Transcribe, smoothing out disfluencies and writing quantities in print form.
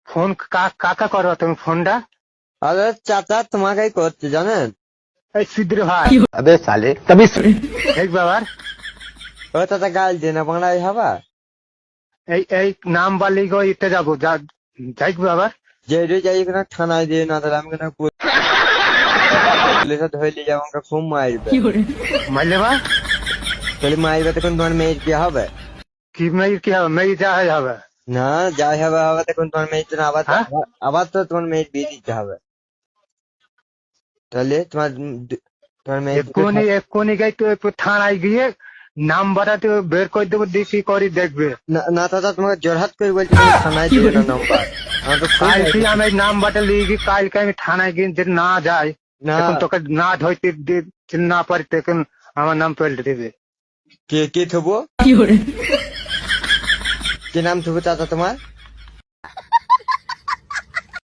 Phone কাকা করো তুমি ফোনটা? আরে চাচা তোমাকেই করছে জানেন। এই সিদ্ধির ভাই अबे साले तभी এই বাবার ও চাচা গাল দিয়ে না বাংলায় হবা। এই নাম বললি গো ইতে যাবো যাই বাবার। যে যাই কিনা থানায় দিয়ে না তাহলে আমি কিনা পুলিশে ধরলে যাবো আমাকে খুব মারবে। মাইলে বা তাহলে মারবে তখন তোমার মেয়ের কি হবে? কি মেয়ের কি হবে? মেয়ে যা হয় হবে না যাই হবে হবে তখন তোমার মেয়ের জন্য আবার হ্যাঁ? আবার তো তোমার মেয়ের বিয়ে দিতে হবে। তাহলে তোমার মেয়ের এক্ষুনি গাই তো থানায় গিয়ে নাম্বারটা তো বের করে দেবো দেখি করি দেখবে। না চাচা তোমাকে জোরহাত করে বলছি তুমি থানায় দিবে না নাম্বার। আমার তো খুব কালকে আমি এই নাম্বারটা লিখে গিয়ে কালকে আমি থানায় গিয়ে যদি না যাই না এখন তোকে না ধরতে না পারি তখন আমার নাম পেল্টে দেবে। কে থবো কি নাম থবো চাচা তোমার?